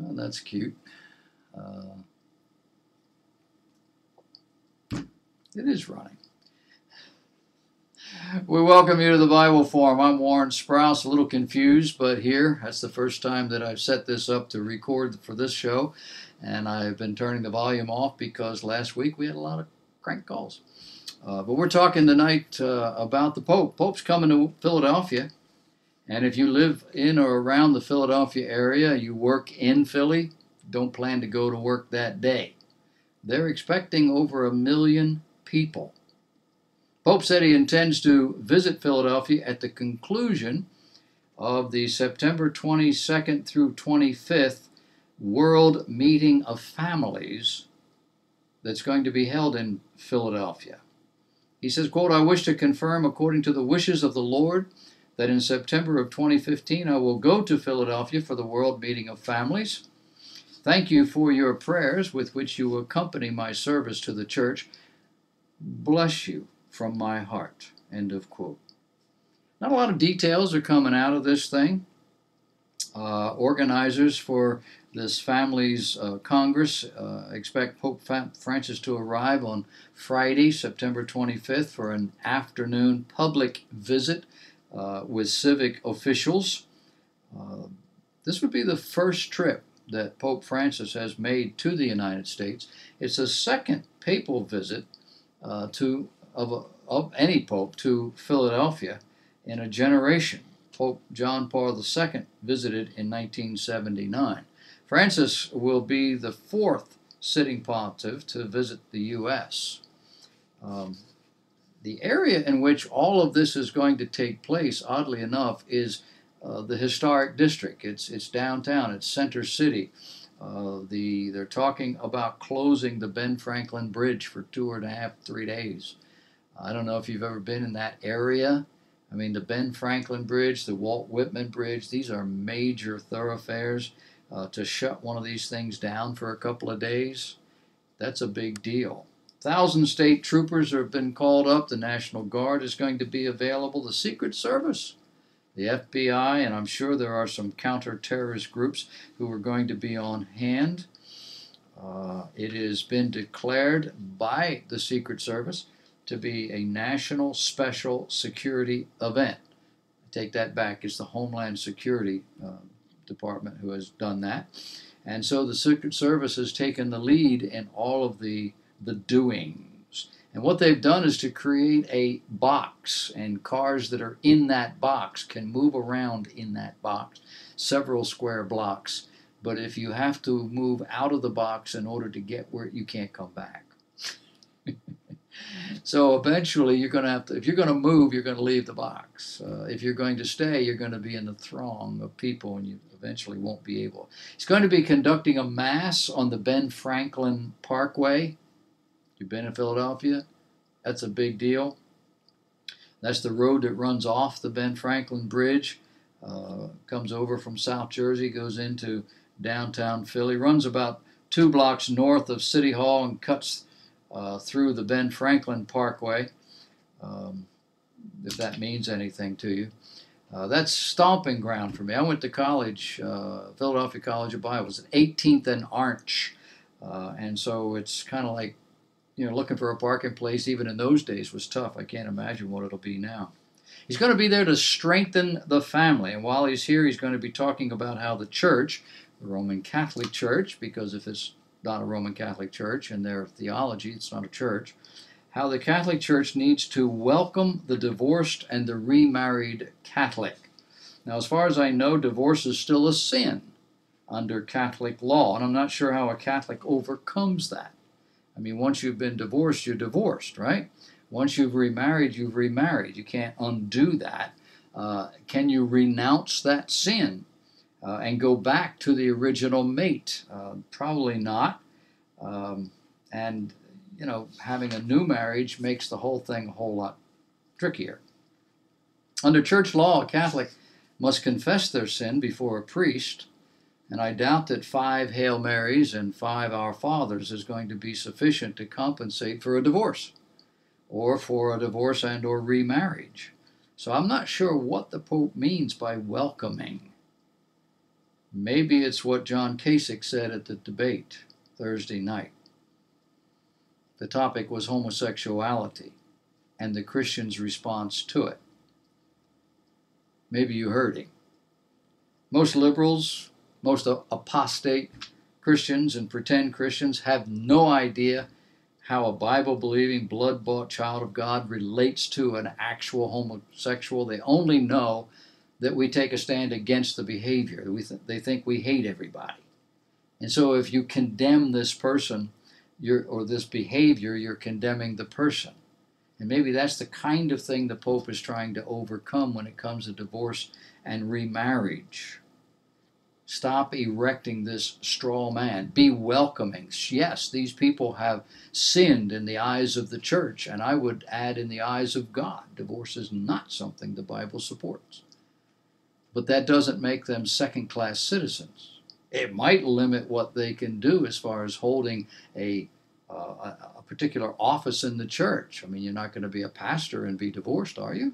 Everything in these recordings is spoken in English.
Oh, that's cute. Uh, it is running. We welcome you to the Bible Forum. I'm Warren Sprouse, a little confused, but here, that's the first time that I've set this up to record for this show, and I've been turning the volume off because last week we had a lot of crank calls. But we're talking tonight about the Pope. Pope's coming to Philadelphia, and if you live in or around the Philadelphia area, you work in Philly, don't plan to go to work that day. They're expecting over 1 million people. Pope said he intends to visit Philadelphia at the conclusion of the September 22nd through 25th World Meeting of Families that's going to be held in Philadelphia. He says, quote, "I wish to confirm, according to the wishes of the Lord, that in September of 2015 I will go to Philadelphia for the World Meeting of Families. Thank you for your prayers with which you accompany my service to the church. Bless you from my heart." End of quote. Not a lot of details are coming out of this thing. Organizers for this Families Congress expect Pope Francis to arrive on Friday, September 25th, for an afternoon public visit with civic officials. This would be the first trip that Pope Francis has made to the United States. It's the second papal visit of any pope to Philadelphia in a generation. Pope John Paul II visited in 1979. Francis will be the fourth sitting pontiff to visit the U.S. The area in which all of this is going to take place, oddly enough, is the historic district. It's downtown. It's Center City. They're talking about closing the Ben Franklin Bridge for 2.5, 3 days. I don't know if you've ever been in that area. I mean, the Ben Franklin Bridge, the Walt Whitman Bridge, these are major thoroughfares. To shut one of these things down for a couple of days, that's a big deal. 1,000 state troopers have been called up. The National Guard is going to be available. The Secret Service, the FBI, and I'm sure there are some counter-terrorist groups who are going to be on hand. It has been declared by the Secret Service to be a national special security event. I take that back. It's the Homeland Security Department who has done that. And so the Secret Service has taken the lead in all of the doings. And what they've done is to create a box, and cars that are in that box can move around in that box, several square blocks. But if you have to move out of the box in order to get where, you can't come back. So eventually you're going to have to, if you're going to move, you're going to leave the box. If you're going to stay, you're going to be in the throng of people and you eventually won't be able. He's going to be conducting a mass on the Ben Franklin Parkway. You've been in Philadelphia? That's a big deal. That's the road that runs off the Ben Franklin Bridge, comes over from South Jersey, goes into downtown Philly, runs about 2 blocks north of City Hall and cuts through the Ben Franklin Parkway, if that means anything to you. That's stomping ground for me. I went to college, Philadelphia College of Bible. It's at 18th and Arch, and so it's kind of like, looking for a parking place even in those days was tough. I can't imagine what it'll be now. He's going to be there to strengthen the family, and while he's here, he's going to be talking about how the church, the Roman Catholic Church, because if it's not a Roman Catholic Church in their theology, it's not a church, how the Catholic Church needs to welcome the divorced and the remarried Catholic. Now, as far as I know, divorce is still a sin under Catholic law, and I'm not sure how a Catholic overcomes that. I mean, once you've been divorced, you're divorced, right? Once you've remarried, you've remarried. You can't undo that. Can you renounce that sin and go back to the original mate? Probably not. And, having a new marriage makes the whole thing a whole lot trickier. Under church law, a Catholic must confess their sin before a priest, and I doubt that 5 Hail Marys and 5 Our Fathers is going to be sufficient to compensate for a divorce, or for a divorce and or remarriage. So I'm not sure what the Pope means by welcoming. Maybe it's what John Kasich said at the debate Thursday night. The topic was homosexuality and the Christian's response to it. Maybe you heard him. Most liberals, most apostate Christians and pretend Christians have no idea how a Bible-believing, blood-bought child of God relates to an actual homosexual. They only know that we take a stand against the behavior. They think we hate everybody. And so if you condemn this person or this behavior, you're condemning the person. And maybe that's the kind of thing the Pope is trying to overcome when it comes to divorce and remarriage. Stop erecting this straw man. Be welcoming. Yes, these people have sinned in the eyes of the church, and I would add in the eyes of God. Divorce is not something the Bible supports. But that doesn't make them second-class citizens. It might limit what they can do as far as holding a particular office in the church. I mean, you're not going to be a pastor and be divorced, are you?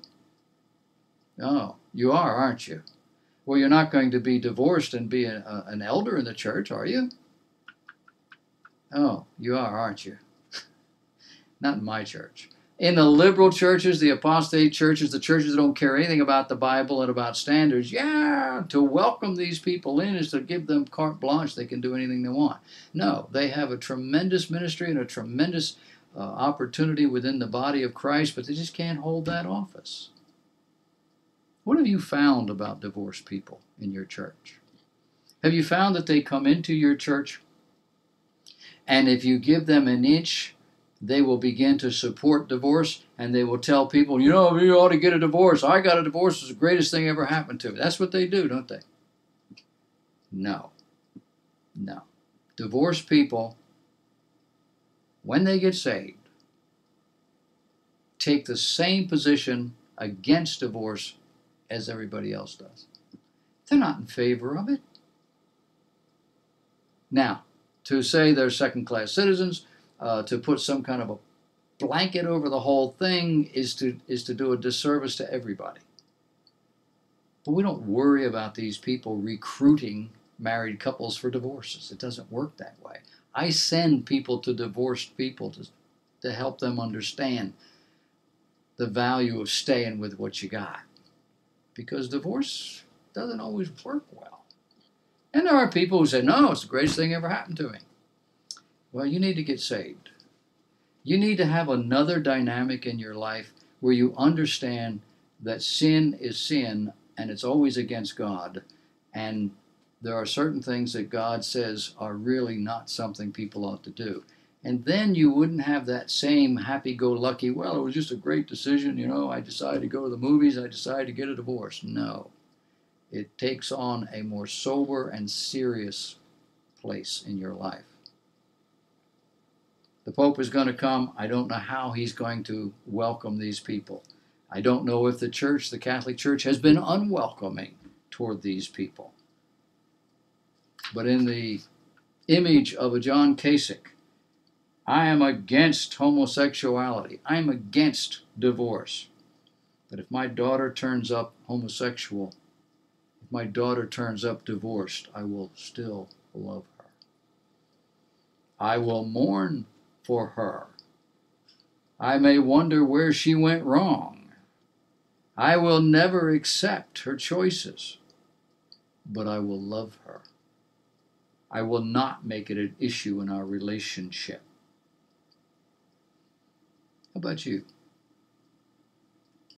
No, you are, aren't you? Well, you're not going to be divorced and be an elder in the church, are you? Oh, you are, aren't you? Not in my church. In the liberal churches, the apostate churches, the churches that don't care anything about the Bible and about standards, yeah, to welcome these people in is to give them carte blanche. They can do anything they want. No, they have a tremendous ministry and a tremendous opportunity within the body of Christ, but they just can't hold that office. What have you found about divorced people in your church? Have you found that they come into your church and if you give them an inch, they will begin to support divorce and they will tell people, you know, you ought to get a divorce. I got a divorce. It's the greatest thing ever happened to me. That's what they do, don't they? No. No. Divorced people, when they get saved, take the same position against divorce as everybody else does. They're not in favor of it. Now, to say they're second-class citizens, to put some kind of a blanket over the whole thing is to do a disservice to everybody. But we don't worry about these people recruiting married couples for divorces. It doesn't work that way. I send people to divorced people to help them understand the value of staying with what you got. Because divorce doesn't always work well. And there are people who say, no, it's the greatest thing ever happened to me. Well, you need to get saved. You need to have another dynamic in your life where you understand that sin is sin and it's always against God. And there are certain things that God says are really not something people ought to do. And then you wouldn't have that same happy-go-lucky, well, it was just a great decision, you know, I decided to go to the movies, I decided to get a divorce. No. It takes on a more sober and serious place in your life. The Pope is going to come. I don't know how he's going to welcome these people. I don't know if the church, the Catholic Church, has been unwelcoming toward these people. But in the image of a John Kasich, I am against homosexuality. I'm against divorce. But if my daughter turns up homosexual, if my daughter turns up divorced, I will still love her. I will mourn for her. I may wonder where she went wrong. I will never accept her choices, but I will love her. I will not make it an issue in our relationship. How about you?